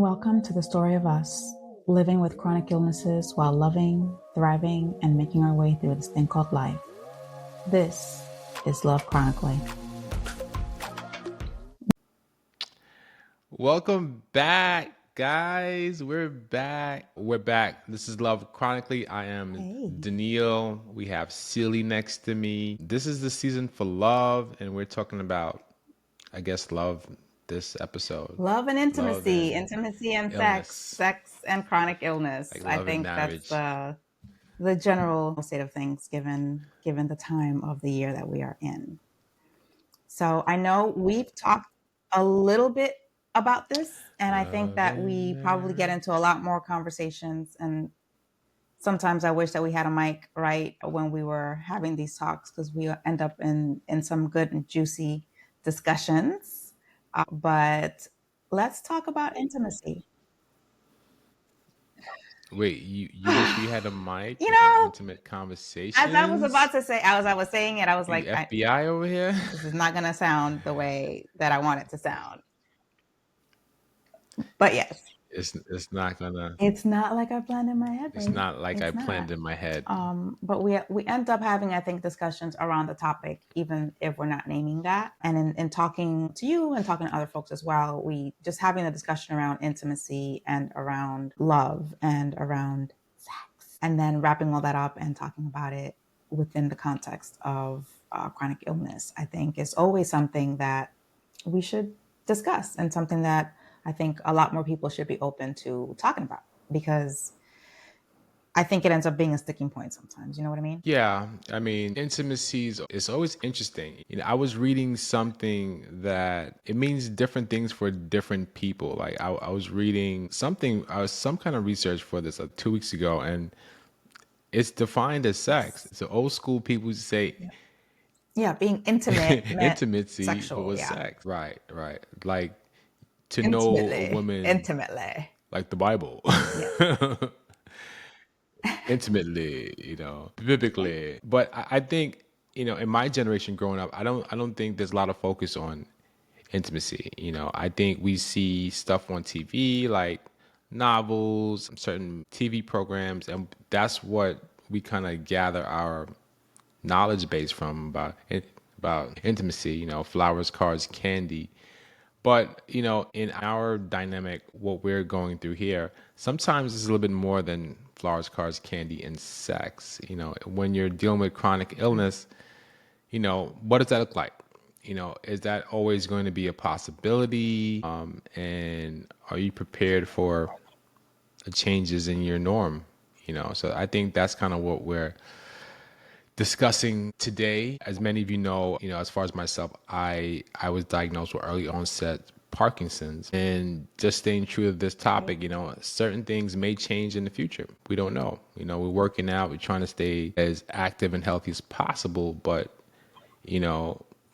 welcome to the story of us, living with chronic illnesses while loving, thriving, and making our way through this thing called life. This is Love Chronically. Welcome back, guys. We're back. We're back. This is Love Chronically. I am Daniil. We have Celie next to me. This is the season for love, and we're talking about, I guess, love this episode. Love and intimacy, Love and intimacy and illness. sex and chronic illness. Like I love and think that's marriage. the general state of things given the time of the year that we are in. So I know we've talked a little bit about this, and I think Love that and we probably get marriage. into a lot more conversations. And sometimes I wish that we had a mic right when we were having these talks, because we end up in some good and juicy discussions. But let's talk about intimacy. Wait, you wish we had a mic You to have know, intimate as I was about conversations? to say, as I was saying it, I was You like, FBI over here? this is not going to sound the way that I want it to sound. But yes. It's not gonna. It's not like I planned in my head, It's baby. not like I It's planned not. in my head. But we end up having, I think, discussions around the topic, even if we're not naming that. And in talking to you and talking to other folks as well, we just having a discussion around intimacy and around love and around sex, and then wrapping all that up and talking about it within the context of chronic illness, I think is always something that we should discuss, and something that I think a lot more people should be open to talking about, because I think it ends up being a sticking point sometimes. You know what I mean? Yeah, I mean, intimacy is always interesting. I was reading something that it means different things for different people. Like I was reading something, I was some kind of research for this 2 weeks ago, and it's defined as sex. So old school people say Yeah, being intimate meant intimacy sexual. was Yeah, sex. Right. Like to know a intimately, woman intimately. like the Bible. Yeah, Intimately, biblically. But I think, in my generation growing up, I don't think there's a lot of focus on intimacy. I think we see stuff on TV like novels, certain TV programs, and that's what we kind of gather our knowledge base from about intimacy. Flowers, cards, candy. But, in our dynamic, what we're going through here, sometimes it's a little bit more than flowers, cards, candy, and sex. When you're dealing with chronic illness, what does that look like? Is that always going to be a possibility? And are you prepared for changes in your norm? So I think that's kind of what we're discussing today. As many of you know, as far as myself, I was diagnosed with early onset Parkinson's, and just staying true to this topic, certain things may change in the future. We don't know. We're working out, we're trying to stay as active and healthy as possible, but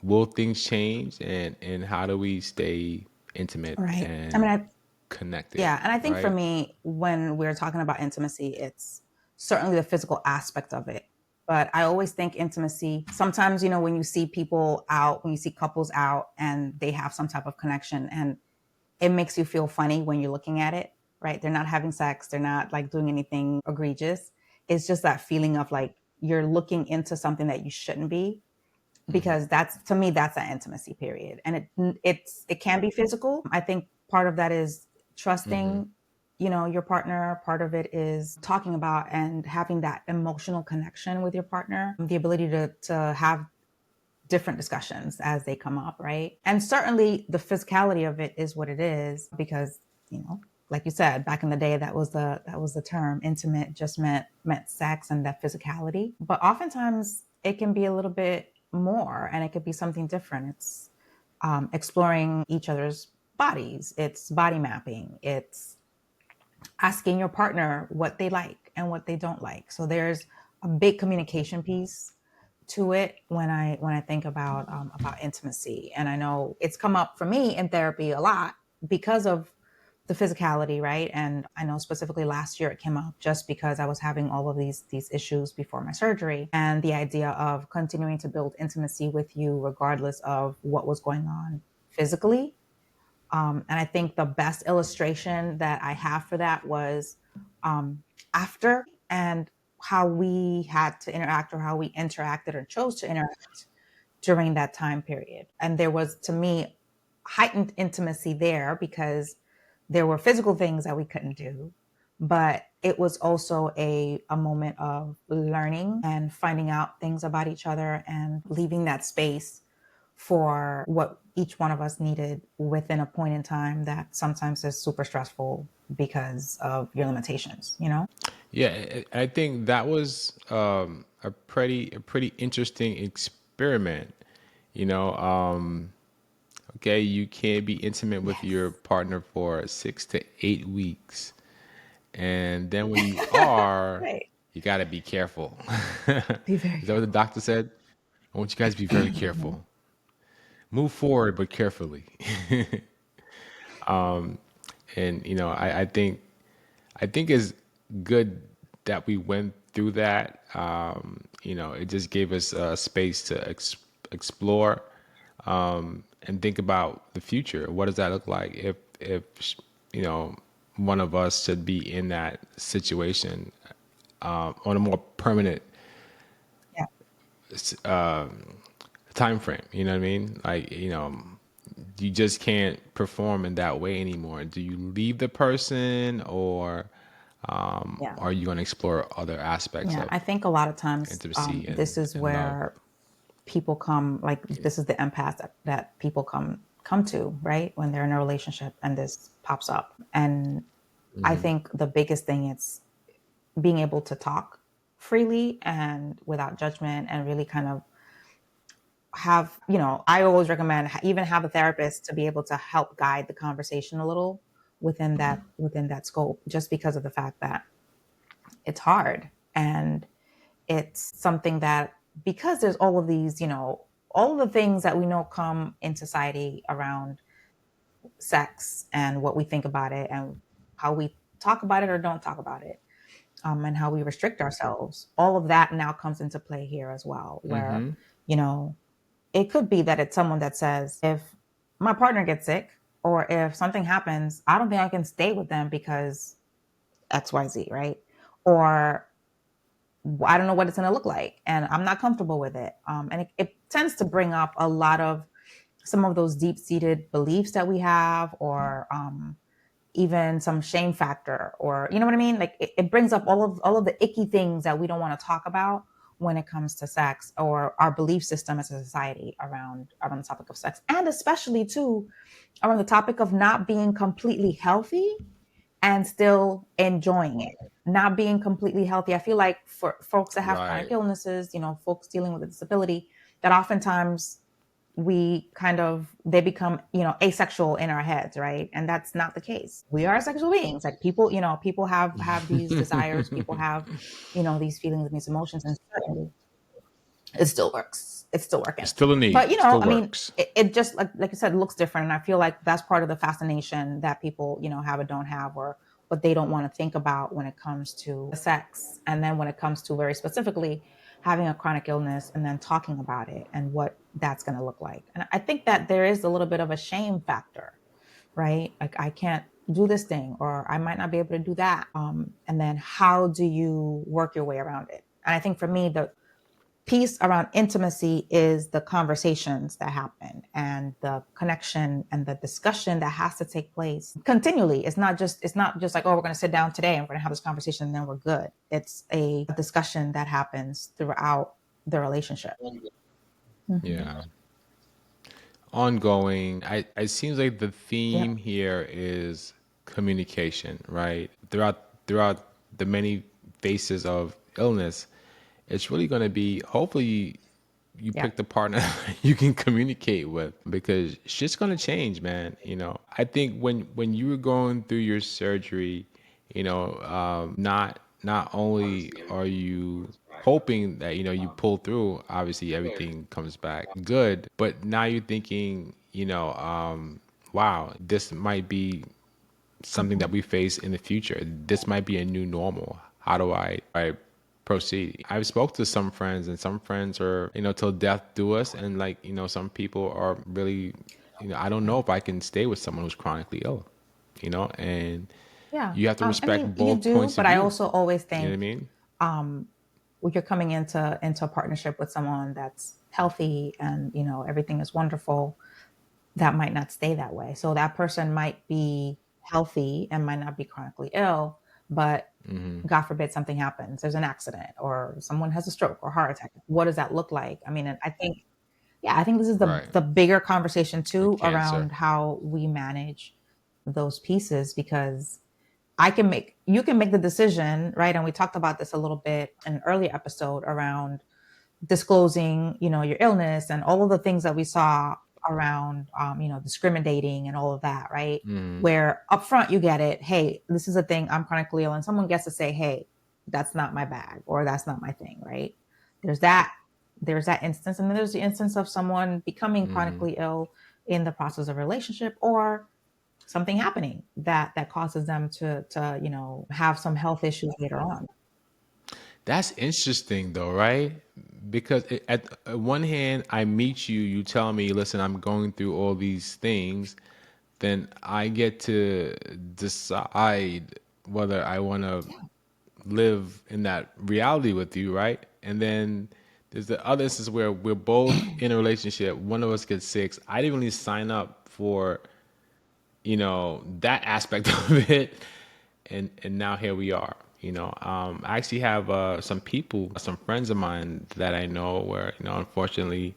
will things change, and how do we stay intimate right. I and mean, connected, yeah, and I think for right? me, when we're talking about intimacy, it's certainly the physical aspect of it. But I always think intimacy, sometimes, when you see people out, when you see couples out and they have some type of connection, and it makes you feel funny when you're looking at it, right? They're not having sex, they're not like doing anything egregious. It's just that feeling of like you're looking into something that you shouldn't be, because that's, to me, that's that intimacy period. And it can be physical. I think part of that is trusting, your partner. Part of it is talking about and having that emotional connection with your partner, the ability to have different discussions as they come up, right? And certainly the physicality of it is what it is, because, like you said, back in the day, that was the term. Intimate just meant sex and that physicality. But oftentimes it can be a little bit more, and it could be something different. It's exploring each other's bodies. It's body mapping. It's asking your partner what they like and what they don't like. So there's a big communication piece to it when I think about intimacy. And I know it's come up for me in therapy a lot because of the physicality, right? And I know specifically last year it came up just because I was having all of these issues before my surgery, and the idea of continuing to build intimacy with you regardless of what was going on physically And I think the best illustration that I have for that was after, and how we had to interact, or how we interacted or chose to interact during that time period. And there was, to me, heightened intimacy there because there were physical things that we couldn't do, but it was also a moment of learning and finding out things about each other and leaving that space for what each one of us needed within a point in time that sometimes is super stressful because of your limitations, you know? Yeah, I think that was a pretty interesting experiment. You know, okay, you can't be intimate with your Yes. partner for 6 to 8 weeks, and then when you are, Right. you got to be careful. Be very Is that what the careful. doctor said? I want you guys to be very Mhm. careful. Move forward, but carefully. And I think it's good that we went through that. It just gave us space to explore and think about the future. What does that look like if you know one of us should be in that situation on a more permanent Yeah. time frame? You know what I mean? Like, you just can't perform in that way anymore. Do you leave the person, or Yeah. are you going to explore other aspects Yeah. of I think a lot of times intimacy this is and love? where people come, like, this is the impasse that people come to, right? When they're in a relationship and this pops up. And I Hmm. think the biggest thing is being able to talk freely and without judgment, and really kind of have, I always recommend even have a therapist to be able to help guide the conversation a little within that scope, just because of the fact that it's hard, and it's something that, because there's all of these, all of the things that we know come in society around sex and what we think about it and how we talk about it or don't talk about it, and how we restrict ourselves, all of that now comes into play here as well, where, Hmm. you know it could be that it's someone that says, if my partner gets sick or if something happens, I don't think I can stay with them because XYZ, right? Or I don't know what it's going to look like and I'm not comfortable with it. And it tends to bring up a lot of some of those deep seated beliefs that we have, or even some shame factor, or you know what I mean? Like it brings up all of the icky things that we don't want to talk about when it comes to sex, or our belief system as a society around the topic of sex, and especially too around the topic of not being completely healthy and still enjoying it. Not being completely healthy. I feel like for folks that have chronic Right. illnesses, folks dealing with a disability, that oftentimes we kind of they become asexual in our heads, right? And that's not the case. We are sexual beings. Like people have these desires, people have these feelings and these emotions, and certainly it still works, it's still It's working. still a But need. I Still mean, works. it just like I said, looks different, and I feel like that's part of the fascination that people have or don't have, or what they don't want to think about when it comes to sex, and then when it comes to, very specifically, having a chronic illness and then talking about it and what that's going to look like. And I think that there is a little bit of a shame factor, right? Like, I can't do this thing, or I might not be able to do that. And then how do you work your way around it? And I think for me, the piece around intimacy is the conversations that happen and the connection and the discussion that has to take place continually. It's not just like, oh, we're going to sit down today and we're going to have this conversation and then we're good. It's a discussion that happens throughout the relationship. Mhm. Yeah. Ongoing. It seems like the Yeah. theme here is communication, right? Throughout the many phases of illness, it's really going to be, hopefully you Yeah. pick the partner you can communicate with, because shit's going to change, man. I think when you were going through your surgery, not only are you hoping that you pull through, obviously everything comes back good, but now you're thinking, wow, this might be something that Mhm. we face in the future. This might be a new normal. How do I proceed? I've spoke to some friends, and some friends are, till death do us, and, like, some people are really I don't know if I can stay with someone who's chronically ill, and Yeah. you have to I mean, respect you both do, points of but I view. also always You know what I think mean? when you're coming into a partnership with someone that's healthy and everything is wonderful, that might not stay that way. So that person might be healthy and might not be chronically ill, but Hmm. God forbid something happens, there's an accident or someone has a stroke or heart attack. What does that look like? I mean, and I think, yeah, I think this is the Right. the bigger conversation Or too cancer. around how we manage those pieces, because you can make the decision, right? And we talked about this a little bit in an earlier episode around disclosing, your illness and all of the things that we saw around, discriminating and all of that, right? Hmm. Where upfront you get it, hey, this is a thing, I'm chronically ill, and someone gets to say, hey, that's not my bag or that's not my thing, right? There's that, there's that instance, and then there's the instance of someone becoming Hmm. chronically ill in the process of a relationship or something happening that causes them to have some health issues later on. That's interesting, though, right? Because at one hand, I meet you, you tell me, listen, I'm going through all these things, then I get to decide whether I want to Yeah. live in that reality with you, right? And then there's the other instance where we're both in a relationship, one of us gets sick. I didn't really sign up for, that aspect of it. And now here we are. I actually have some people, some friends of mine that I know where, unfortunately,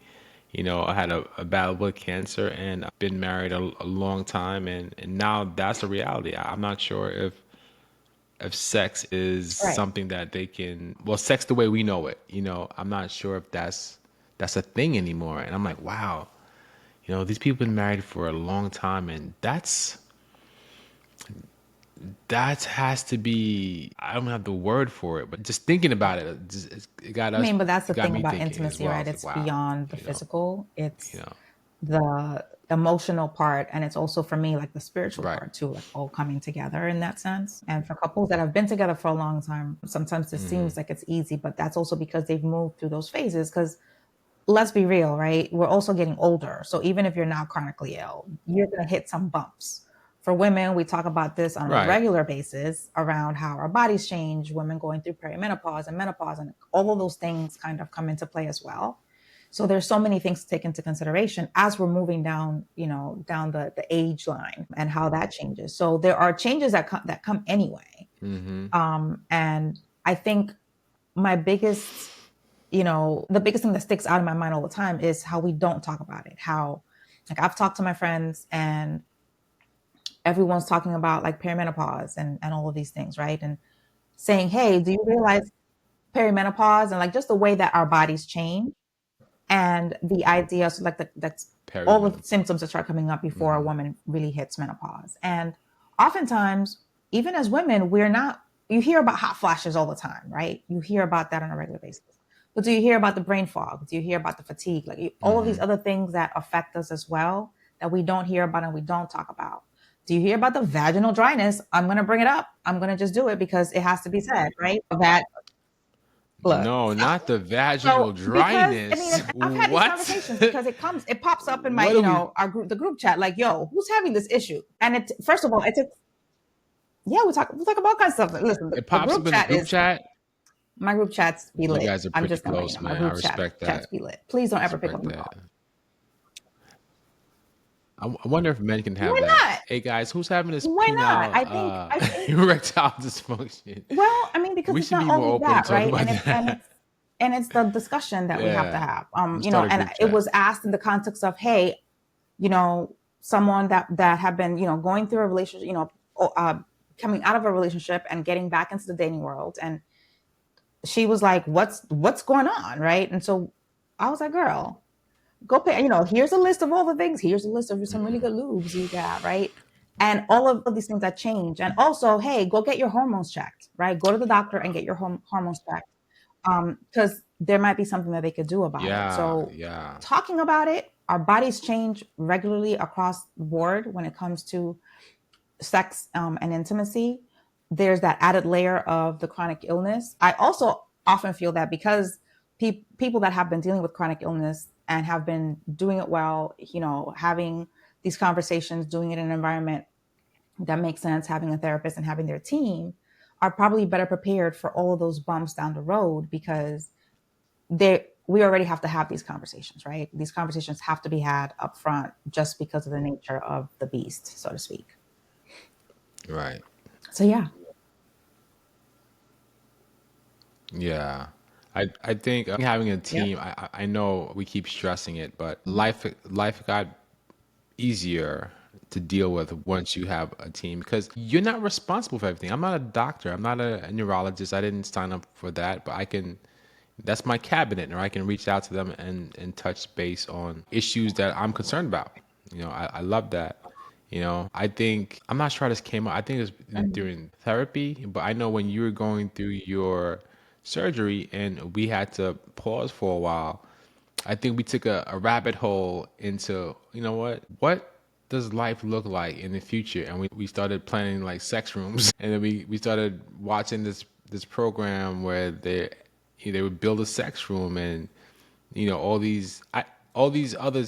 I had a battle with cancer and I've been married a long time. And now that's a reality. I'm not sure if sex is Right. something that they can, well, sex the way we know it, I'm not sure if that's a thing anymore. And I'm like, wow, these people been married for a long time, and that has to be, I don't have the word for it, but just thinking about it, it got I us, mean, but that's it the got thing me about thinking as intimacy, well. right? It's like, It's wow, beyond the you know, physical. you It's know, the emotional part, and it's also for me like the spiritual right. part too, like all coming together in that sense. And for couples that have been together for a long time, sometimes it Hmm. seems like it's easy, but that's also because they've moved through those phases. Because let's be real, right? We're also getting older. So even if you're not chronically ill, you're going to hit some bumps. For women, we talk about this on a Right. regular basis around how our bodies change, women going through perimenopause and menopause, and all of those things kind of come into play as well. So there's so many things to take into consideration as we're moving down, down the age line and how that changes. So there are changes that come anyway. Hmm. And I think my biggest the biggest thing that sticks out in my mind all the time is how we don't talk about it. How, like, I've talked to my friends and everyone's talking about like perimenopause and all of these things, right? And saying, hey, do you realize perimenopause and like just the way that our bodies change and the idea, so like that's all the Perimenopause. symptoms that start coming up before a Hmm. woman really hits menopause. And oftentimes, even as women, we're not, you hear about hot flashes all the time, right? You hear about that on a regular basis. But do you hear about the brain fog? Do you hear about the fatigue? Like all of these Hmm. other things that affect us as well that we don't hear about and we don't talk about. Do you hear about the vaginal dryness? I'm going to bring it up. I'm going to just do it because it has to be said, right? That, look, No, not the so vaginal because I mean, dryness. I've had these What? conversations because it pops up in my, What are we? our group, the group chat, like, yo, who's having this issue? And it, first of all, it's a, yeah, we talk about all kinds of stuff. Listen, It the pops group up in the chat group is, chat. my group chats be You lit. guys are I'm pretty just gonna let you close, know, my man. I group respect chats that. be lit. Please don't I ever pick up respect the that. call. I wonder if men can have Why that. not? Hey guys, who's having this Why not? penile I think erectile dysfunction? well, I mean, because We it's should not be more only open to that, talk right? about And it's and that. it's and it's the discussion that we have to Yeah. have. Let's start a And group it chat. was asked in the context of, hey, someone that had been, going through a relationship, coming out of a relationship and getting back into the dating world, and she was like, what's going on, right? And so I was like, girl, go pay, here's a list of all the things, here's a list of some really good lubes you got, right? And all of these things that change. And also, hey, go get your hormones checked, right? Go to the doctor and get your hormones checked, because there might be something that they could do about it. Yeah, So yeah. talking about it, our bodies change regularly across the board when it comes to sex, and intimacy. There's that added layer of the chronic illness. I also often feel that because people that have been dealing with chronic illness and have been doing it well, having these conversations, doing it in an environment that makes sense, having a therapist and having their team, are probably better prepared for all of those bumps down the road, because we already have to have these conversations, right? These conversations have to be had up front, just because of the nature of the beast, so to speak. Right. So yeah. Yeah. I think having a Yep. team, I know we keep stressing it, but life got easier to deal with once you have a team, because you're not responsible for everything. I'm not a doctor. I'm not a neurologist. I didn't sign up for that, but that's my cabinet, or I can reach out to them and touch base on issues that I'm concerned about. I love that. I think, I'm not sure how this came up. I think it was Mhm. during therapy, but I know when you were going through your surgery and we had to pause for a while, I think we took a rabbit hole into, what does life look like in the future? And we started planning like sex rooms. And then we started watching this program where they would build a sex room, and all these other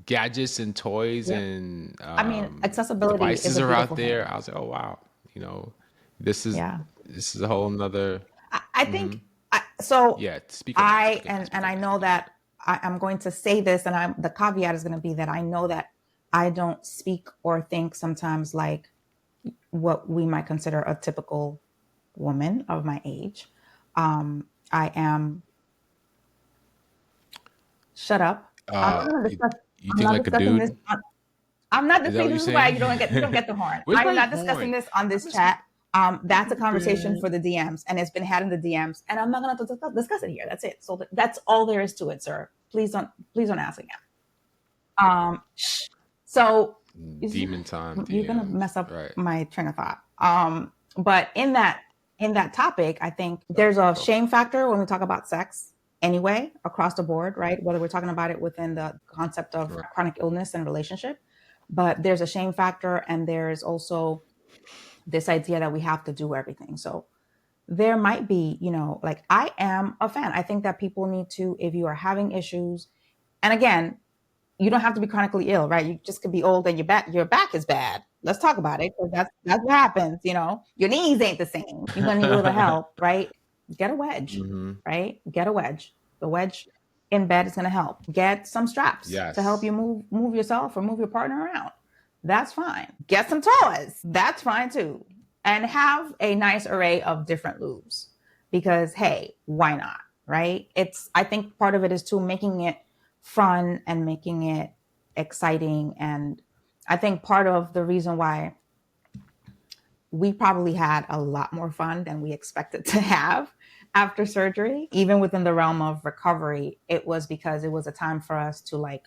gadgets and toys Yep. and I mean, accessibility is devices a are out beautiful there. thing. I was like, oh wow, you know, this is Yeah. this is a whole nother. I think so. Yeah, speak on that. Speak on that. And Speak on I that. know that I'm going to say this, and the caveat is going to be that I know that I don't speak or think sometimes like what we might consider a typical woman of my age. I am shut up. I'm not Uh, going to you, discuss. you I'm think not like a discussing this. dude? I'm not Is that what discussing. you're This is why saying? you don't get the horn. Where's I'm my not discussing horn? this on I this miss my. chat. That's a conversation for the DMs, and it's been had in the DMs, and I'm not going to discuss it here. That's it. So that's all there is to it, sir. Please don't ask again. So Demon time you're gonna DMs. mess up Right. my train of thought. But in that topic, I think Go. there's a Go for shame it. factor when we talk about sex anyway, across the board, right? Whether we're talking about it within the concept of Right. chronic illness and relationship, but there's a shame factor, and there's also this idea that we have to do everything. So there might be, like, I am a fan. I think that people need to, if you are having issues, and again, you don't have to be chronically ill, right? You just could be old and your back is bad. Let's talk about it, because that's what happens. Your knees ain't the same. You're gonna need a little help, right? Get a wedge, Mm-hmm. right? Get a wedge. The wedge in bed is gonna help. Get some straps to help Yes. you move yourself or move your partner around. That's fine. Get some toys. That's fine too. And have a nice array of different lubes, because hey, why not? Right? I think part of it is too, making it fun and making it exciting. And I think part of the reason why we probably had a lot more fun than we expected to have after surgery, even within the realm of recovery, it was because it was a time for us to like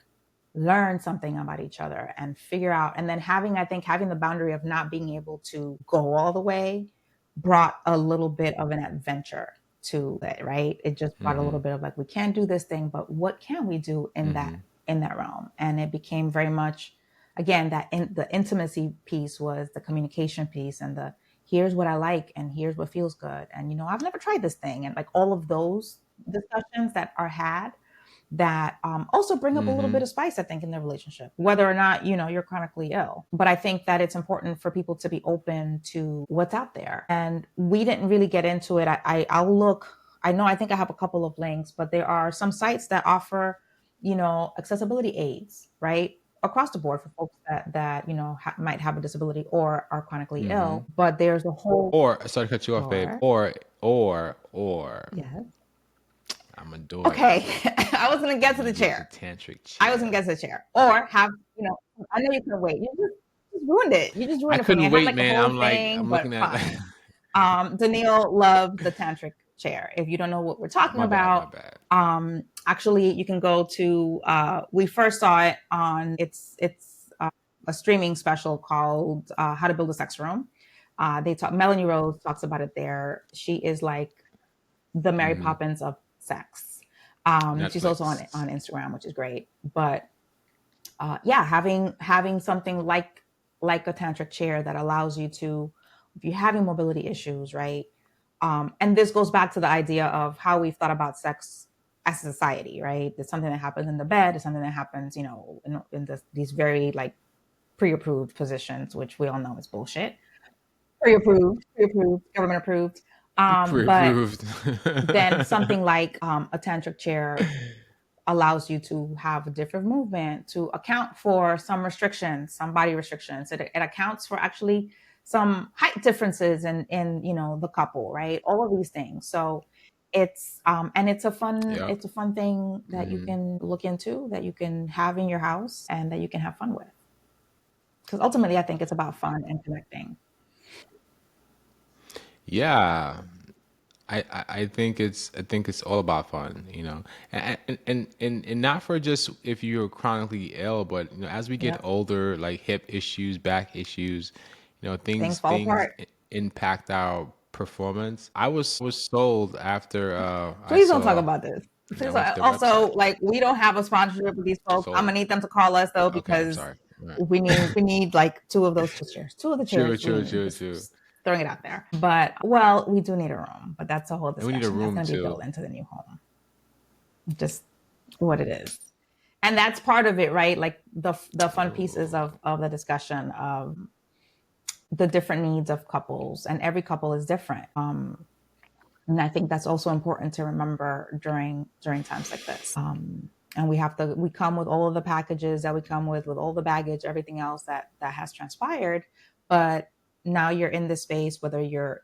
learn something about each other and figure out. And then having the boundary of not being able to go all the way brought a little bit of an adventure to it, right? It just brought a Mm-hmm. little bit of like, we can't do this thing, but what can we do Mm-hmm. in that realm? And it became very much, again, the intimacy piece was the communication piece, and the here's what I like and here's what feels good. And I've never tried this thing, and like all of those discussions that are had, that also bring up a little Mm-hmm. bit of spice, I think, in the relationship, whether or not, you're chronically ill. But I think that it's important for people to be open to what's out there. And we didn't really get into it. I'll look, I think I have a couple of links, but there are some sites that offer, accessibility aids, right? Across the board, for folks that might have a disability or are chronically Mm-hmm. ill. But there's a whole, Or sorry to cut you off, babe. or, Or yeah. I'm gonna do it. Okay. I was going to get to the Use a chair. tantric I was gonna chair. guess a chair, or have I know you can wait. You just ruined it. You just I ruined it for me. I couldn't had wait, like a man. whole I'm like, thing, I'm but looking at. fine. Daniil loves the tantric chair. If you don't know what we're talking My bad. My about, bad. actually, you can go to. We first saw it on. It's a streaming special called "How to Build a Sex Room." They talk. Melanie Rose talks about it there. She is like the Mary Mm-hmm. Poppins of sex. She's also Netflix. on Instagram, which is great. But yeah, having something like a tantric chair that allows you to, if you're having mobility issues, right? And this goes back to the idea of how we've thought about sex as a society, right? It's something that happens in the bed. It's something that happens, in these very like pre-approved positions, which we all know is bullshit. Pre-approved, government approved. But Pre-approved. then something like a tantric chair allows you to have a different movement to account for some restrictions, some body restrictions. It accounts for actually some height differences in the couple, right? All of these things. So it's and Yep. it's a fun thing that you Hmm. can look into, that you can have in your house, and that you can have fun with. Because ultimately, I think it's about fun and connecting. Yeah. I think it's all about fun, and not for just if you're chronically ill, but as we get Yep, older, like hip issues, back issues, things things fall things apart. impact our performance. I was sold after I Please don't talk saw about this. I Please. went to their website. Also, like, we don't have a sponsorship with these folks. I'm Sold. gonna need them to call us though, Okay, I'm because sorry. All right. we need like two of those chairs, two of the True, chairs we true, need. true, Just true. throwing it out there. But well, we do need a room, but that's a whole And we need a discussion. That's room gonna be too. built into the new home. Just what it is. And that's part of it, right? Like the fun pieces Oh, of the discussion of the different needs of couples, and every couple is different. And I think that's also important to remember during times like this. And we come with all of the packages that we come with all the baggage, everything else that has transpired. But now you're in this space, whether you're,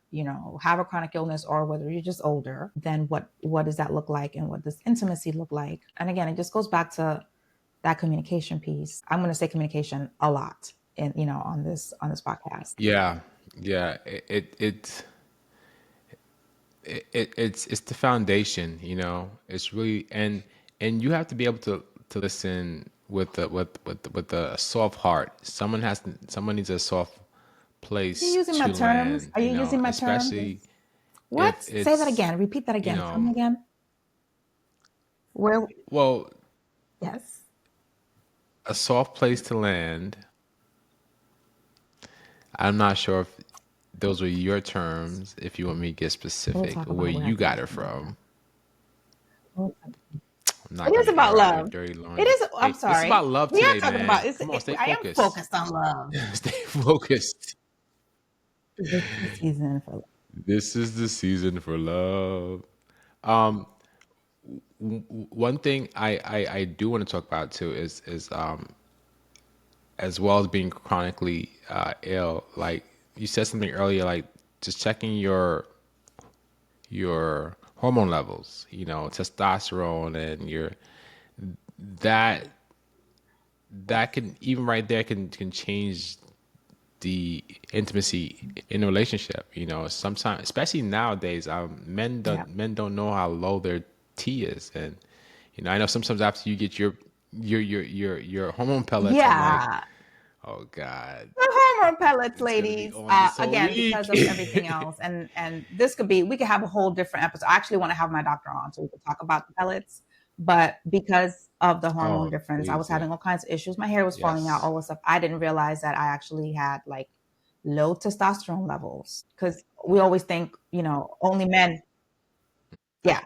have a chronic illness or whether you're just older, then what does that look like, and what does intimacy look like? And again, it just goes back to that communication piece. I'm going to say communication a lot in, on this podcast. yeah, yeah. It's the foundation. It's really, and you have to be able to listen with a soft heart. Someone needs a soft Are you place using my to terms? land, Are you using my terms? especially if What? Say that it's again. Repeat that you again. Tell me know again. Where? well, Yes. a soft place to land. I'm not sure if those were your terms, if you want me to get We'll specific, talk where about where I you get got it it from later. from. We'll- I'm It not is gonna about air out your love. dirty It laundry. is. I'm Hey, it's sorry. about love We are today, talking about. man. Come on, stay I am focused. focused on love. Stay focused. This is the season for love. This is the season for love. Um, One thing I do want to talk about too is as well as being chronically ill. Like you said something earlier, like just checking your hormone levels. Testosterone and your that that can even right there can change the intimacy in a relationship. Sometimes, especially nowadays, Yeah. men don't know how low their T is, and I know sometimes after you get your hormone pellets, I'm like, Yeah. oh God, The hormone pellets, it's gonna be ladies. on this whole Again, week. because of everything else, and we could have a whole different episode. I actually want to have my doctor on so we could talk about the pellets. But because of the hormone Oh, difference, I was please, yeah, having all kinds of issues. My hair was falling out, yes, all this stuff. I didn't realize that I actually had like low testosterone levels, because we always think, only men. Yeah,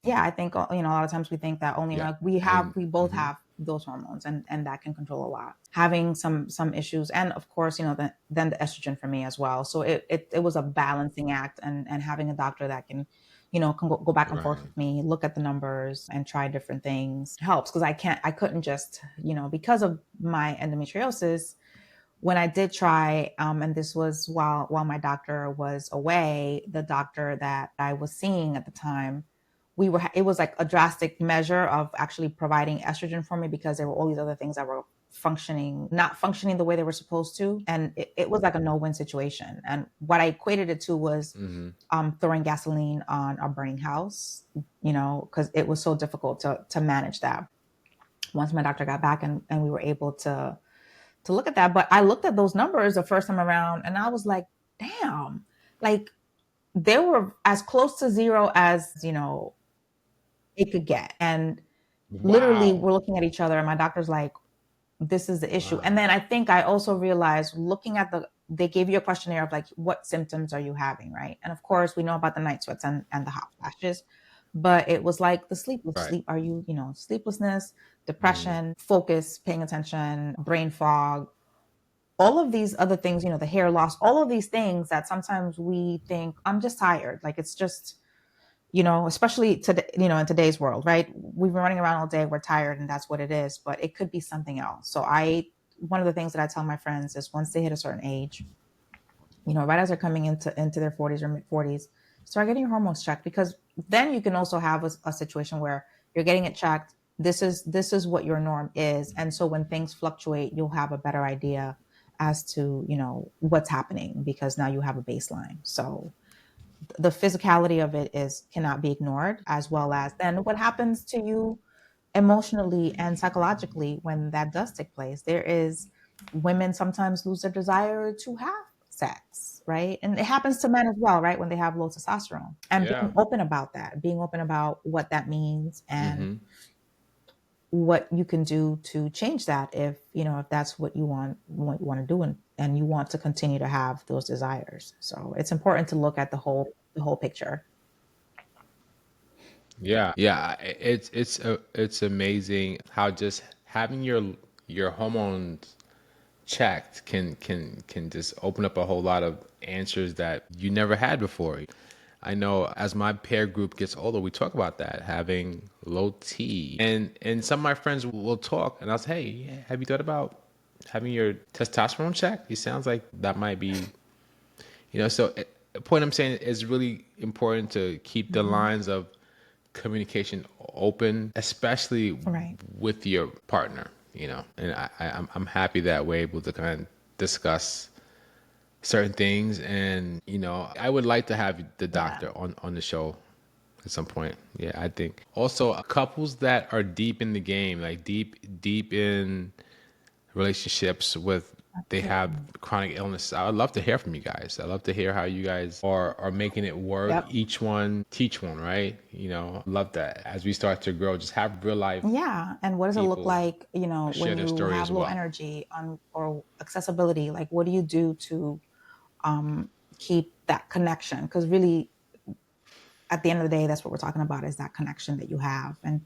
yeah, I think, a lot of times we think that only, yeah, like, and we both mhm, have those hormones, and that can control a lot. Having some issues, and of course, then the estrogen for me as well. So it was a balancing act, and having a doctor that can go back and forth right, with me, look at the numbers and try different things helps, because I couldn't just, because of my endometriosis. When I did try, and this was while my doctor was away, the doctor that I was seeing at the time, it was like a drastic measure of actually providing estrogen for me, because there were all these other things that were not functioning the way they were supposed to. And it was like a no-win situation. And what I equated it to was hmm throwing gasoline on a burning house, because it was so difficult to manage that. Once my doctor got back, and we were able to look at that. But I looked at those numbers the first time around, and I was like, damn, like, they were as close to zero as, it could get. And literally, wow, we're looking at each other, and my doctor's like, this is the issue. And wow, then I think I also realized, looking at they gave you a questionnaire of like, what symptoms are you having, right? And of course, we know about the night sweats and the hot flashes. but it was like the Right. sleep. Are you, sleeplessness, Mhm. depression, focus, paying attention, brain fog, all of these other things, the hair loss, all of these things that sometimes we think, I'm just tired. Like it's just, especially today, in today's world, right? We've been running around all day, we're tired, and that's what it is, but it could be something else. One of the things that I tell my friends is once they hit a certain age, right as they're coming into their 40s or mid 40s, start getting your hormones checked, because then you can also have a situation where you're getting it checked. This is what your norm is, and so when things fluctuate, you'll have a better idea as to what's happening, because now you have a baseline. So the physicality of it is cannot be ignored, as well as then what happens to you emotionally and psychologically when that does take place. There is Women sometimes lose their desire to have sex, right? And it happens to men as well, right? When they have low testosterone. And Yeah. being open about that, being open about what that means and Mhm. what you can do to change that, if that's what you want to do, and you want to continue to have those desires. So it's important to look at the whole picture. Yeah. Yeah, it's amazing how just having your hormones checked can just open up a whole lot of answers that you never had before. I know as my peer group gets older, we talk about that, having low T. And some of my friends will talk and I'll say, hey, yeah, have you thought about having your testosterone checked? It sounds like that might be, so the point I'm saying is really important to keep the Mhm. lines of communication open, especially Right. with your partner, and I'm happy that we're able to kind of discuss certain things. And I would like to have the Yeah. doctor on the show at some point. Yeah, I think also couples that are deep in the game, like deep in relationships with, they have Absolutely. chronic illness. I would love to hear from you guys. I'd love to hear how you guys are making it work. Yep. Each one teach one, right? Love that as we start to grow, just have real life Yeah. And what does it look people like, share when their you story have as low well. energy on or accessibility? Like, what do you do to um, keep that connection? Because really, at the end of the day, that's what we're talking about, is that connection that you have. And,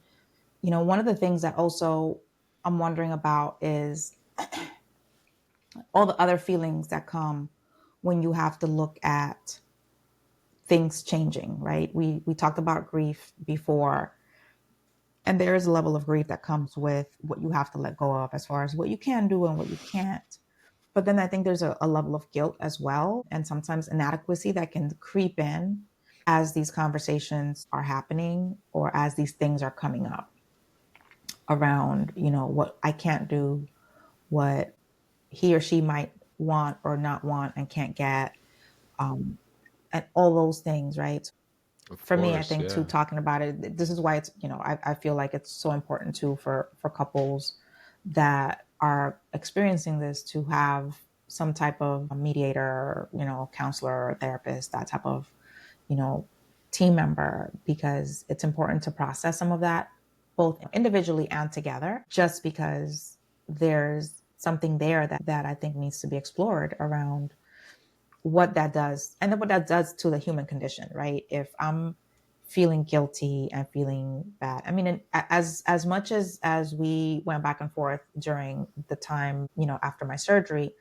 one of the things that also I'm wondering about is all the other feelings that come when you have to look at things changing, right? We talked about grief before. And there is a level of grief that comes with what you have to let go of, as far as what you can do and what you can't. But then I think there's a level of guilt as well, and sometimes inadequacy that can creep in as these conversations are happening, or as these things are coming up around, what I can't do, what he or she might want or not want and can't get, um, and all those things, right? Of For me, I course, think too, yeah. talking about it, this is why it's, I feel like it's so important too for couples that are experiencing this to have some type of mediator, counselor or therapist, that type of, you know, team member, because it's important to process some of that both individually and together, just because there's something there that I think needs to be explored around what that does, and then what that does to the human condition, right? If I'm feeling guilty and feeling bad, I mean, as much as we went back and forth during the time, after my surgery,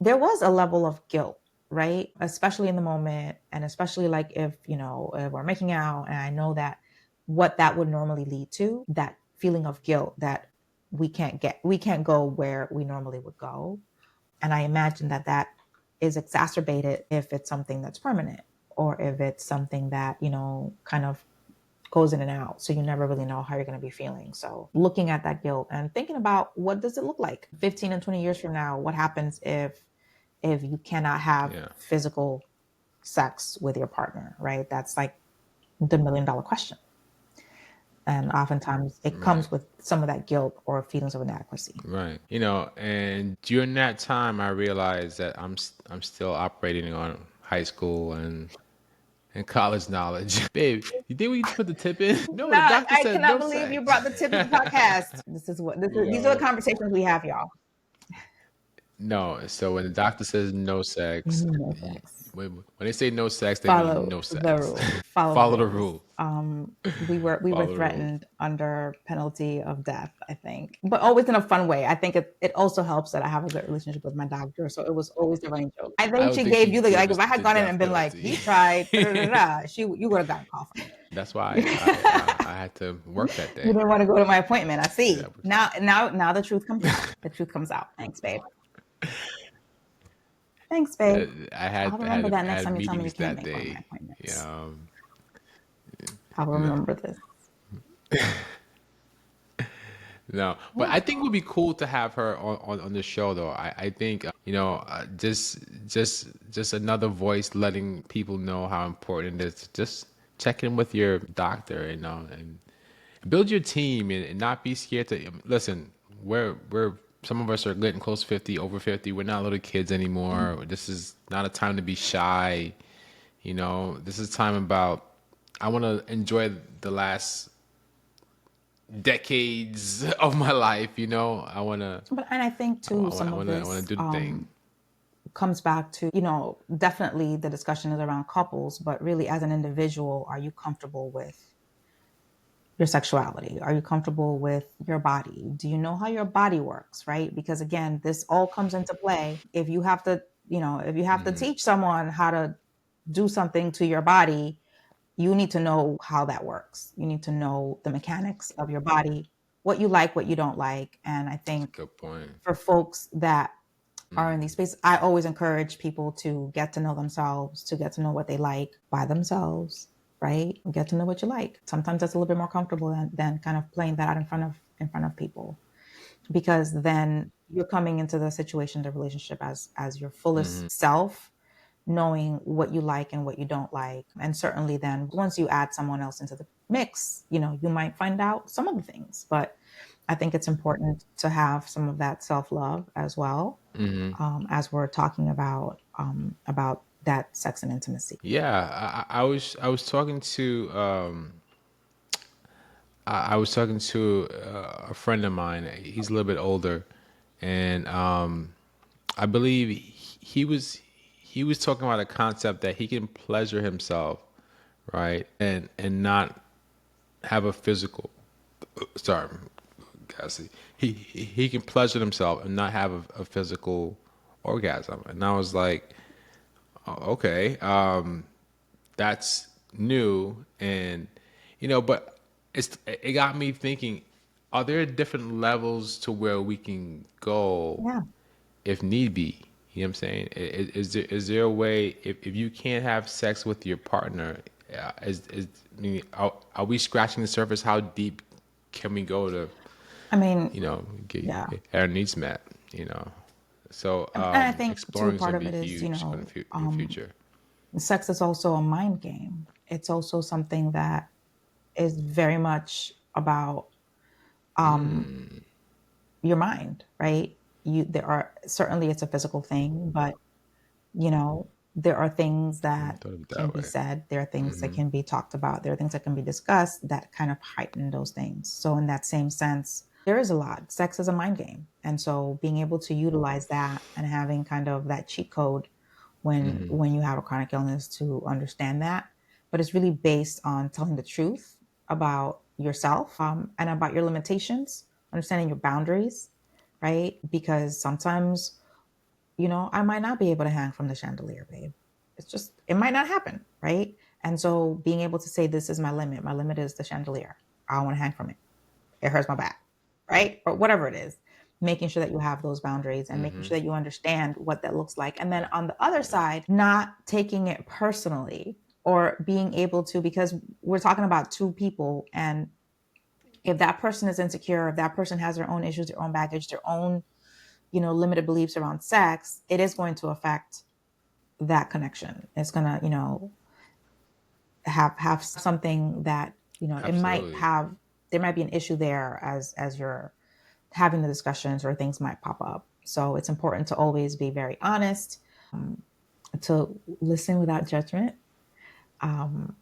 there was a level of guilt, right? Especially in the moment, and especially like if if we're making out, and I know that what that would normally lead to, that feeling of guilt that we can't go where we normally would go. And I imagine that is exacerbated if it's something that's permanent, or if it's something that, kind of goes in and out. So you never really know how you're going to be feeling. So looking at that guilt and thinking about, what does it look like 15 and 20 years from now? What happens if you cannot have Yeah. physical sex with your partner, right? That's like the $1 million question. And oftentimes it Right. comes with some of that guilt or feelings of inadequacy. Right. And during that time, I realized that I'm still operating on high school and college knowledge. Babe, you think we need to put the tip in? No, the Not, doctor I said cannot no believe you sex. brought the tip of the podcast. These are the Yo, conversations we have, y'all. no. So when the doctor says no sex, No sex. when they say no sex, they mean Follow no the sex. rules. Follow the Follow the rules. rule. We were Follow the rules. threatened under penalty of death, I think, but always in a fun way. I think it also helps that I have a good relationship with my doctor, so it was always a running joke. I I think don't she think gave she you the gave like. us If I had the gone in and death been like, penalty. he tried, da, da, da, da, you would have gotten a call from me. That's why I had to work that You day. didn't want to go to my appointment. I Yeah, see. Now the truth comes out. The truth comes out. Thanks, babe. Thanks, babe. I'll remember that I next had time you tell me you meetings can't that make one of my day. appointments. Yeah, I'll no, remember this. no. But Yeah. I think it would be cool to have her on the show, though. I think just another voice letting people know how important it is. Just check in with your doctor, and build your team and not be scared to listen. We're some of us are getting close to 50, over 50. We're not little kids anymore. This is not a time to be shy. This is time about I want to enjoy the last decades of my life. I want to And I think too, some of I want this to do the thing. comes back to, definitely the discussion is around couples, but really as an individual, are you comfortable with your sexuality? Are you comfortable with your body? Do you know how your body works, right? Because again, this all comes into play. If you have to teach someone how to do something to your body, you need to know how that works. You need to know the mechanics of your body, what you like, what you don't like. And I That's a think good point. for folks that are in these spaces, I always encourage people to get to know themselves, to get to know what they like by themselves, right? Get to know what you like. Sometimes that's a little bit more comfortable than kind of playing that out in front of people, because then you're coming into the situation, the relationship as your fullest self, knowing what you like and what you don't like. And certainly then once you add someone else into the mix, you might find out some of the things. But I think it's important to have some of that self-love as well, as we're talking about that sex and intimacy. Yeah, I was talking to I was talking to a friend of mine. He's a little bit older, and I believe he was talking about a concept that he can pleasure himself, right, and not have a physical. Sorry, Cassie. He can pleasure himself and not have a physical orgasm, and I was like, oh, okay, that's new, and but it got me thinking: are there different levels to where we can go Yeah. if need be? You know what I'm saying? Is there a way if you can't have sex with your partner? I mean, are we scratching the surface? How deep can we go to I mean, get yeah. our needs met? So And I think too, exploring is part going to of be it is, huge in the future. sex is also a mind game. It's also something that is very much about your mind, right? There are certainly, it's a physical thing, but you know, there are things I that thought of it can that be way. said, there are things that can be talked about, there are things that can be discussed that kind of heighten those things. So in that same sense, there is a lot. Sex is a mind game. And so being able to utilize that and having kind of that cheat code when you have a chronic illness to understand that. But it's really based on telling the truth about yourself, and about your limitations, understanding your boundaries, right? Because sometimes, I might not be able to hang from the chandelier, babe. It might not happen, right? And so being able to say, this is my limit. My limit is the chandelier. I don't want to hang from it. It hurts my back, right? Or whatever it is. Making sure that you have those boundaries and making sure that you understand what that looks like. And then on the other side, not taking it personally, or being able to, because we're talking about two people. And if that person is insecure, if that person has their own issues, their own baggage, their own, limited beliefs around sex, it is going to affect that connection. It's gonna, have something that, it might Absolutely. have, there might be an issue there as you're having the discussions, or things might pop up. So it's important to always be very honest, to listen without judgment. Um,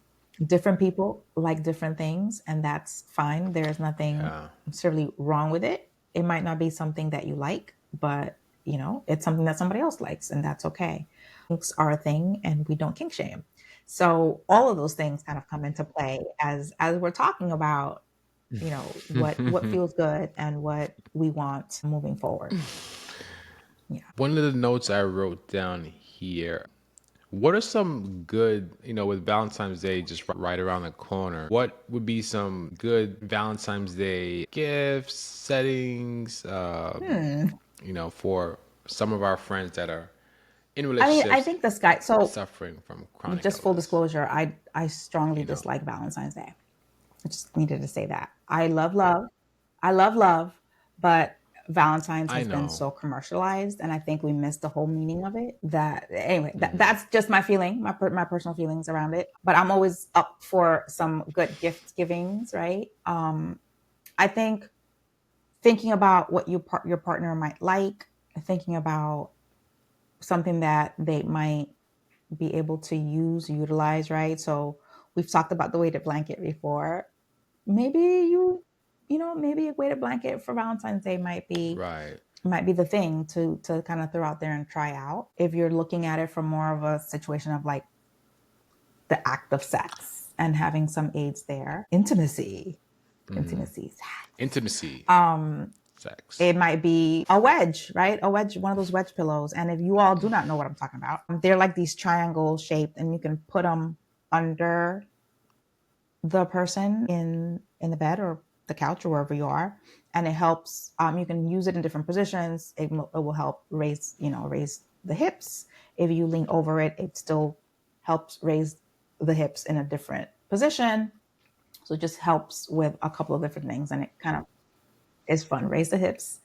Different people like different things, and that's fine. There's nothing Yeah. necessarily wrong with it. It might not be something that you like, but it's something that somebody else likes, and that's okay. kinks are a thing and we don't kink shame. So all of those things kind of come into play as we're talking about, what feels good and what we want moving forward. Yeah. One of the notes I wrote down here. What are some good, with Valentine's Day just right around the corner? What would be some good Valentine's Day gifts, settings, Hmm. for some of our friends that are in I relationships think the sky. So suffering from chronic just full illness? disclosure, I strongly You know, dislike Valentine's Day. I just needed to say that. I love love. I love love, but Valentine's I has been know. so commercialized, and I think we missed the whole meaning of it. That anyway, Hmm. that's just my feeling, my personal feelings around it. But I'm always up for some good gift givings, right? I think thinking about what your partner might like, thinking about something that they might be able to utilize, right? So we've talked about the weighted blanket before. Maybe maybe a weighted blanket for Valentine's Day Right. might be the thing to kind of throw out there and try out. If you're looking at it from more of a situation of like the act of sex and having some aids there, intimacy, sex. Intimacy, Um, sex. it might be a wedge, right? A wedge, one of those wedge pillows. And if you all do not know what I'm talking about, they're like these triangle shaped, and you can put them under the person in the bed or the couch or wherever you are, and it helps. You can use it in different positions. It will help raise the hips. If you lean over it, it still helps raise the hips in a different position. So it just helps with a couple of different things, and it kind of is fun. Raise the hips.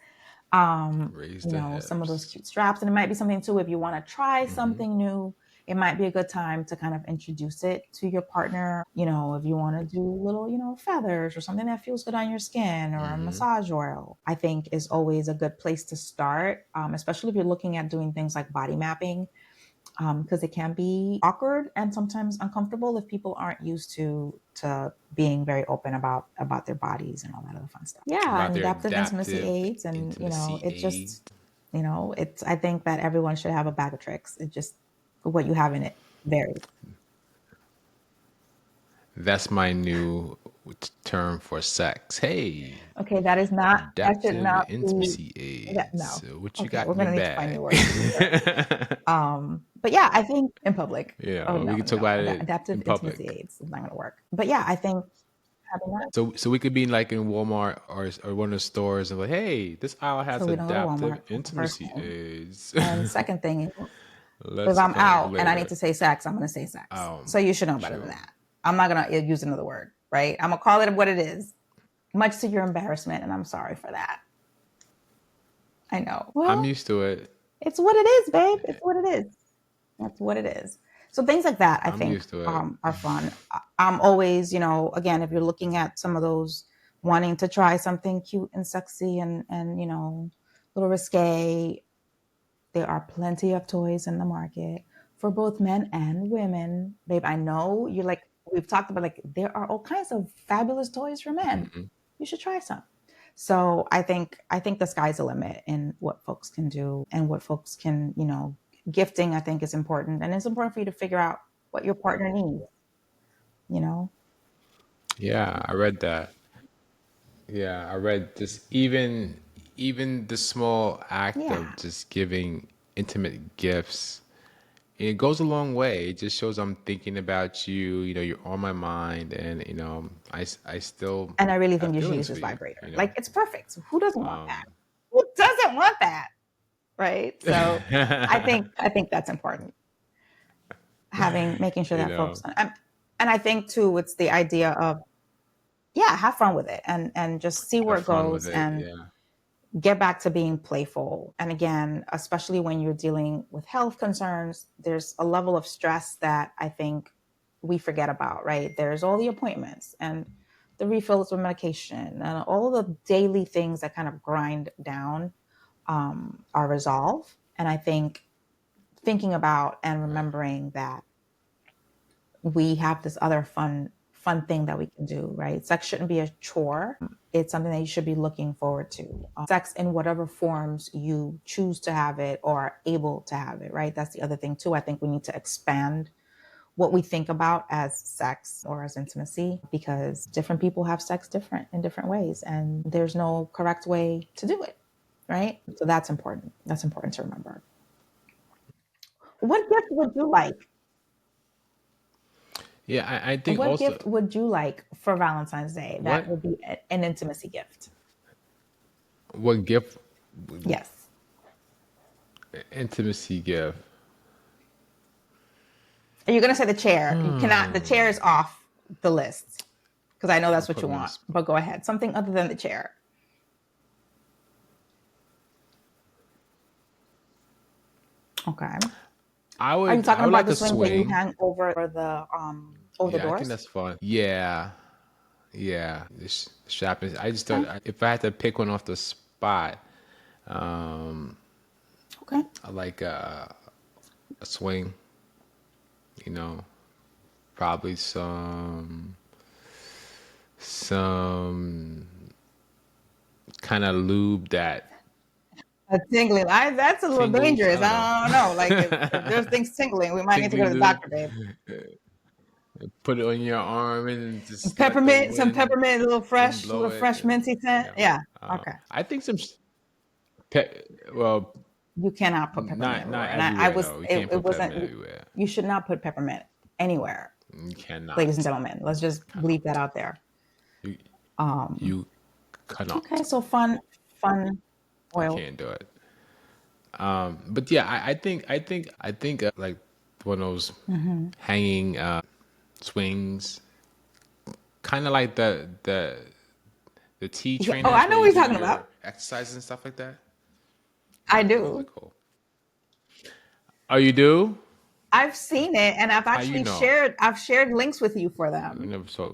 Raise the Some of those hips. cute straps. And it might be something too, if you want to try Hmm. something new, it might be a good time to kind of introduce it to your partner. If you want to do little, feathers or something that feels good on your skin or a Hmm. massage oil, I think is always a good place to start, especially if you're looking at doing things like body mapping, because it can be awkward and sometimes uncomfortable if people aren't used to being very open about their bodies and all that other fun stuff. Yeah, About and their adaptive intimacy adaptive aids, and intimacy it aid. just it's. I think that everyone should have a bag of tricks. It just what you have in it varies. That's my new term for sex. Hey, Okay, that should adaptive not be intimacy that. aids. No. So what you Okay, got we're in your gonna need to find new bag? words to use for it. But yeah, I think in public. Oh We no, can no, talk no. about it Adaptive in intimacy public. aids is not gonna work. But yeah, I think having that. So we could be like in Walmart or one of the stores and like, hey, this aisle So has we don't go to adaptive Walmart. That's the first intimacy thing. aids. And second thing is, if Let's I'm talk out and I need later. to say sex, I'm going to say sex. Um, So you should know better than true. that. I'm not going to use another word, right? I'm going to call it what it is, much to your embarrassment. And I'm sorry for that. I know. I'm Well, used to it. it's what it is, babe. It's what it is. That's what it is. So things like that, I I'm think, used to it. are fun. I'm always, again, if you're looking at some of those, wanting to try something cute and sexy and a little risque, there are plenty of toys in the market for both men and women. Babe, I know you're like, we've talked about, like, there are all kinds of fabulous toys for men. Mhm. You should try some. So I think the sky's the limit in what folks can do and what folks can, gifting, I think, is important. And it's important for you to figure out what your partner needs, you know? Yeah, I read that. Yeah, I read this even the small act of Yeah. just giving intimate gifts, it goes a long way. It just shows I'm thinking about you, you're on my mind and I still And I really have think you should use feelings this for you, vibrator. Like, it's perfect. So who doesn't want that? Who doesn't want that? Right? So I think that's important. Making sure you that know, folks, and I think too, it's the idea of, yeah, have fun with it and just see where have it fun with goes it. and Yeah. get back to being playful. And again, especially when you're dealing with health concerns, there's a level of stress that I think we forget about, right? There's all the appointments and the refills of medication and all the daily things that kind of grind down our resolve. And I think thinking about and Right. remembering that we have this other fun thing that we can do, right? Sex shouldn't be a chore. It's something that you should be looking forward to. Sex in whatever forms you choose to have it or are able to have it, right? That's the other thing too. I think we need to expand what we think about as sex or as intimacy, because different people have sex different in different ways, and there's no correct way to do it, right? So that's important. That's important to remember. What gift would you like? Yeah, I think What also gift would you like for Valentine's Day that what would be an intimacy gift? what gift Yes. intimacy gift. Are you going to say the chair? You cannot, the chair is off the list because I know that's what Put you me on the want, spot. but go ahead. Something other than the chair. Okay. Are you I talking would about like the a swings that you swing. hang over the Yeah, I think doors? that's fun. Yeah, yeah. This shopping. I just Okay. thought if I had to pick one off the spot, um, Okay. I like a swing. You know, probably some kind of lube that A tingling. That's a little tingles. I dangerous. don't know. I don't know. Like if there's things tingling, we might need to go Tingly to the lube. doctor, babe. Put it on your arm and just let the Peppermint, some wind peppermint, a blow little it. fresh And, minty you scent. know, Yeah. Okay. I think some well, You cannot put peppermint not everywhere. And I everywhere was, though. You can't it put peppermint wasn't, everywhere. you should not put peppermint anywhere, You ladies and cannot. gentlemen. Let's just leave that out there. You Um, you cannot. okay. So fun You oil. can't do it. But yeah, I think like one of those hanging swings, kind of like the T Yeah. Oh, I trainers know where what you you're do talking your about. exercises and stuff like that. I Yeah, those are do. cool. Oh, you do? I've seen it and How you know? I've shared links with you for I them. never saw.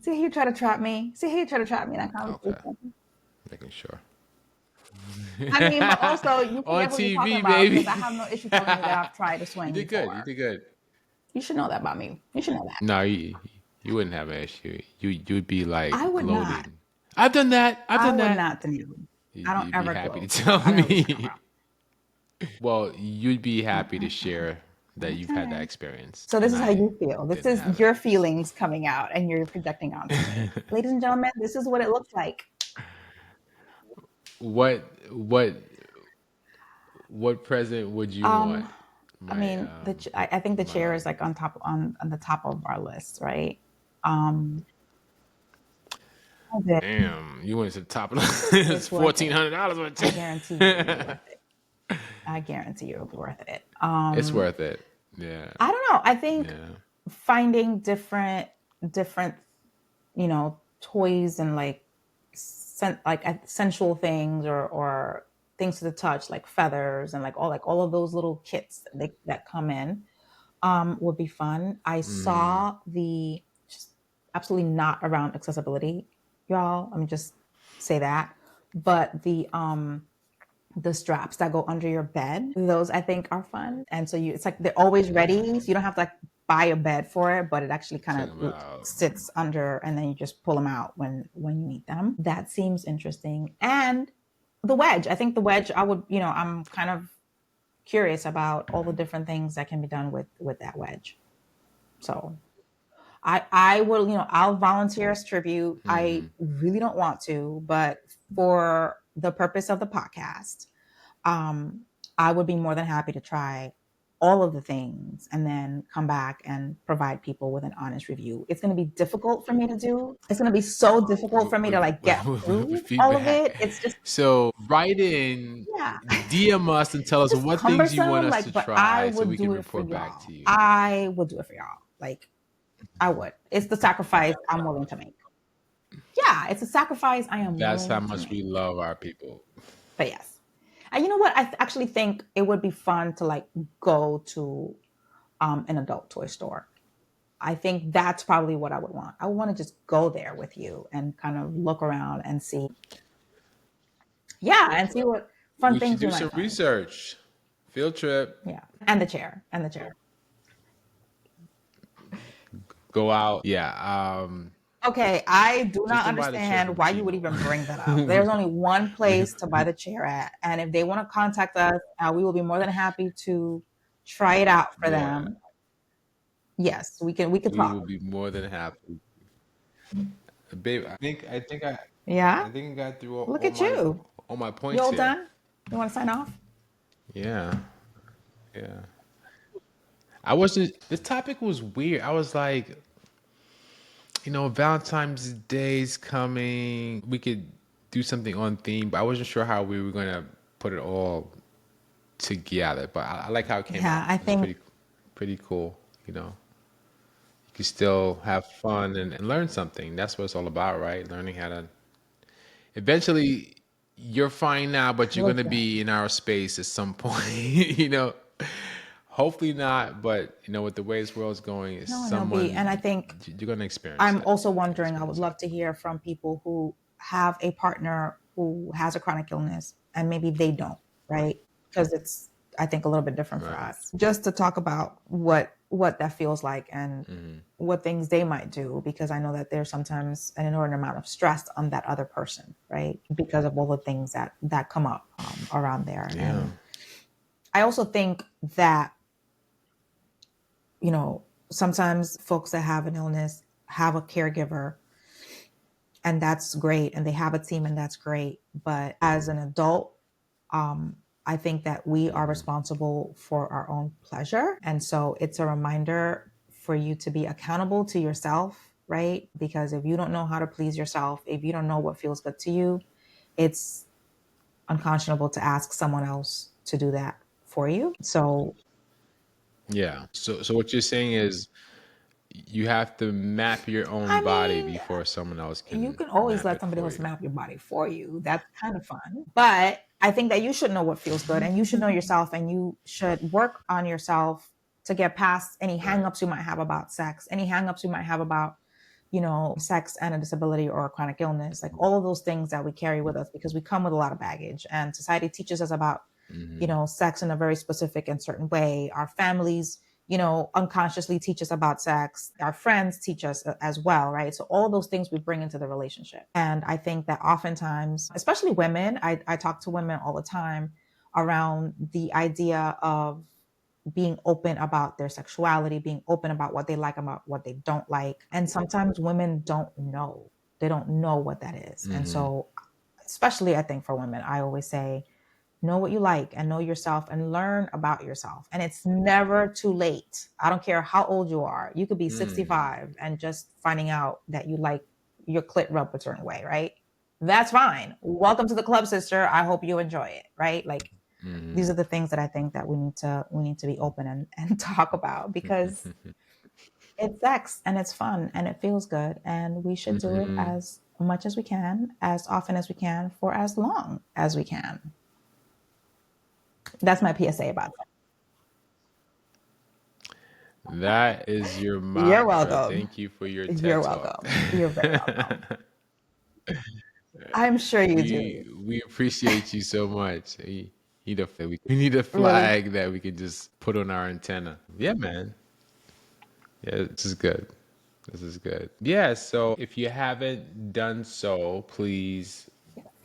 See how you try to trap me. See how you try to trap me in that Okay, conversation. making sure. I mean, but also you On forget who you're talking TV, about because I baby. have no issue telling you that I've tried to You swing did good. You before. did good. You should know that about me. You should know that. No, you wouldn't have an issue. You'd be I like would not. gloating. I've done that. I've I done would that. not, Danielle. I don't You'd be ever happy to gloat. tell I know what you're talking me. about. Well, you'd be happy to share that you've had that Okay. experience, So this and is how I you feel. This didn't is have it. your feelings coming out and you're projecting onto me. Ladies and gentlemen, this is what it looks like. What what what present would you want? Um, I My mean, I think the my chair love. is like on the top of our list, right? Um, I Damn, you went to the top of the it's It's worth it. $1,400 on I it. guarantee you it'll be worth it. I guarantee you it'll be worth it. It's worth it. Yeah, I don't know. I think yeah. finding different, toys and like sensual things or things to the touch, like feathers and like all of those little kits that come in, would be fun. I Mm, saw the just absolutely not around accessibility, y'all. Let me just say that. But the straps that go under your bed, those I think are fun. And so it's like they're always ready. So you don't have to like buy a bed for it, but it actually kind talking of about sits under and then you just pull them out when you need them. That seems interesting. And the wedge, I think the wedge, I'm kind of curious about all the different things that can be done with that wedge. So I will, I'll volunteer as tribute. I really don't want to, but for the purpose of the podcast, um, I would be more than happy to try all of the things and then come back and provide people with an honest review. It's going to be difficult for me to do. It's going to be so difficult for me to like get with through all of it. feedback. It's just, So write in, yeah, DM us, and tell it's us just what things you want cumbersome. us Like, to but I try, so would we can do it for report back y'all. to you. I would do it for y'all. Like, I would. It's the sacrifice I'm willing to make. Yeah, it's a sacrifice I am That's how willing to much we make. love our people. But yes. And you know what? Actually think it would be fun to like go to an adult toy store. I think that's probably what I would want. I would want to just go there with you and kind of look around and see, yeah, and see what fun We should things we do might some find. research. Field trip. Yeah. And the chair. go out. Yeah. Okay, I do Just not don't buy the chair understand from why you would Chino. even bring that up. There's only one place to buy the chair at, and if they want to contact us, we will be more than happy to try it out for Yeah, them. Yes, we can we talk. will be more than happy. Babe, Yeah, I think I got through look at you. all my You points all here. done? You want to sign off? Yeah. Yeah. I wasn't this topic was weird. I was like, Valentine's Day's coming. We could do something on theme, but I wasn't sure how we were gonna put it all together. But I like how it came Yeah, out. I It's think pretty cool. You can still have fun and learn something. That's what it's all about, right? Learning how to eventually you're fine now, but I you're love gonna that. be in our space at some point, you know. Hopefully not, but with the way this world's going, it's No, no, B. And I think you're gonna experience I'm it. also You're gonna wondering, I would experience it. love to hear from people who have a partner who has a chronic illness and maybe they don't, right? Because it's, I think, a little bit different for Right. us. Just to talk about what that feels like and what things they might do, because I know that there's sometimes an inordinate amount of stress on that other person, right? Because of all the things that come up around there. Yeah. And I also think that, sometimes folks that have an illness have a caregiver, and that's great, and they have a team, and that's great. But as an adult, um, I think that we are responsible for our own pleasure. And so it's a reminder for you to be accountable to yourself, right? Because if you don't know how to please yourself, if you don't know what feels good to you, it's unconscionable to ask someone else to do that for you. So, Yeah. So what you're saying is you have to map your own I body mean, before someone else you can can always map let it somebody for else you. map your body for you. That's kind of fun. But I think that you should know what feels good and you should know yourself, and you should work on yourself to get past any Right. hangups you might have about sex, any hangups you might have about, sex and a disability or a chronic illness, like all of those things that we carry with us because we come with a lot of baggage, and society teaches us about, sex in a very specific and certain way. Our families, unconsciously teach us about sex. Our friends teach us as well, right? So all those things we bring into the relationship. And I think that oftentimes, especially women, I talk to women all the time around the idea of being open about their sexuality, being open about what they like, about what they don't like. And sometimes women don't know. They don't know what that is. And so, especially I think for women, I always say, know what you like and know yourself and learn about yourself. And it's never too late. I don't care how old you are. You could be Mm. 65 and just finding out that you like your clit rubbed a certain way, right? That's fine. Welcome to the club, sister. I hope you enjoy it, right? Like, these are the things that I think that we need to be open and talk about, because it's sex and it's fun and it feels good, and we should do it as much as we can, as often as we can, for as long as we can. That's my PSA about that. That is your You're mantra. welcome. Thank you for your You're TED talk. welcome. You're very welcome. I'm sure you we do. we appreciate you so much. We need a Really. flag that we can just put on our antenna. Yeah, man. Yeah, this is good. This is good. Yeah, so if you haven't done so, please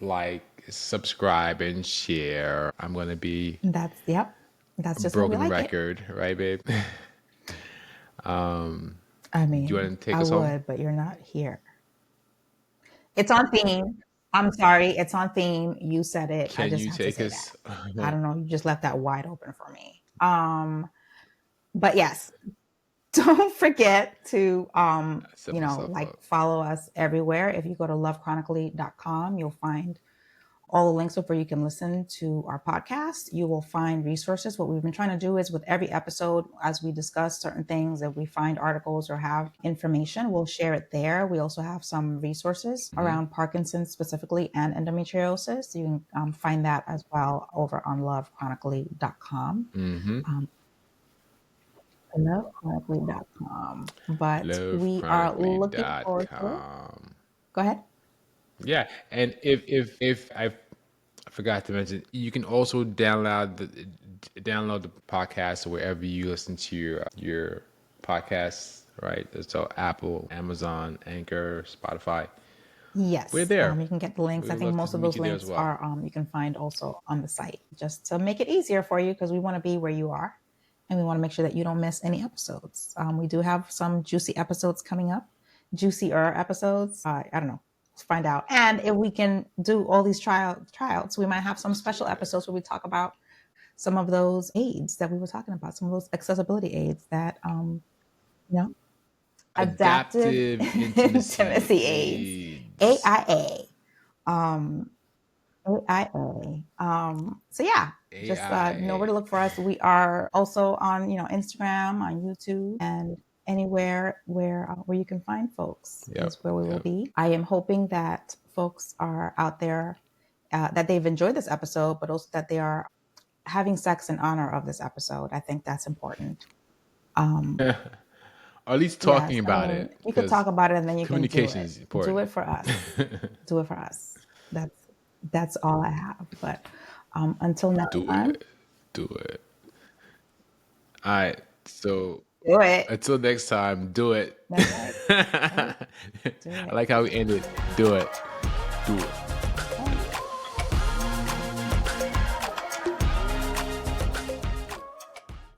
like, subscribe, and share. I'm gonna be That's, yep. That's a just how we broken like it. record, right, babe? I Do you mean, want to take I us home? would, but you're not here. It's on theme. I'm sorry. It's on theme. You said it. I Can just you have to take say that. us I home? don't know. You just left that wide open for me. But yes, don't forget to Set myself like up. follow us everywhere. If you go to lovechronically.com, you'll find all the links of where you can listen to our podcast. You will find resources. What we've been trying to do is with every episode, as we discuss certain things, if we find articles or have information, we'll share it there. We also have some resources around Parkinson's specifically and endometriosis. You can find that as well over on lovechronically.com. Um, lovechronically.com. But we are looking forward to it. Lovechronically.com. Go ahead. Yeah, and if I forgot to mention, you can also download the podcast wherever you listen to your podcasts, right? So Apple, Amazon, Anchor, Spotify. We're Yes, there. you can get the links. We I would think love most to of meet those you there as links well. are you can find also on the site, just to make it easier for you, because we want to be where you are, and we want to make sure that you don't miss any episodes. We do have some juicy episodes coming up, juicier episodes. I don't know. Let's find out. And if we can do all these tryouts, we might have some special episodes where we talk about some of those aids that we were talking about, some of those accessibility aids that you know, adaptive Adaptive intimacy intimacy aids, aids. AIA. Um, AIA. So yeah, just know where to AI. look for us. We are also on, Instagram, on YouTube, and anywhere where you can find folks Yep. is where we will Yep. be. I am hoping that folks are out there, that they've enjoyed this episode, but also that they are having sex in honor of this episode. I think that's important. Um, Or at least yes, talking I about mean, it, you could because talk about it and then you can do communication it. is Do important. it for us. Do it for us. That's all I have. But until next Do time, it. Do it. All right. So do it. until next time, do it. That's right. Right? I Do it. like how we ended. Do it. Do it.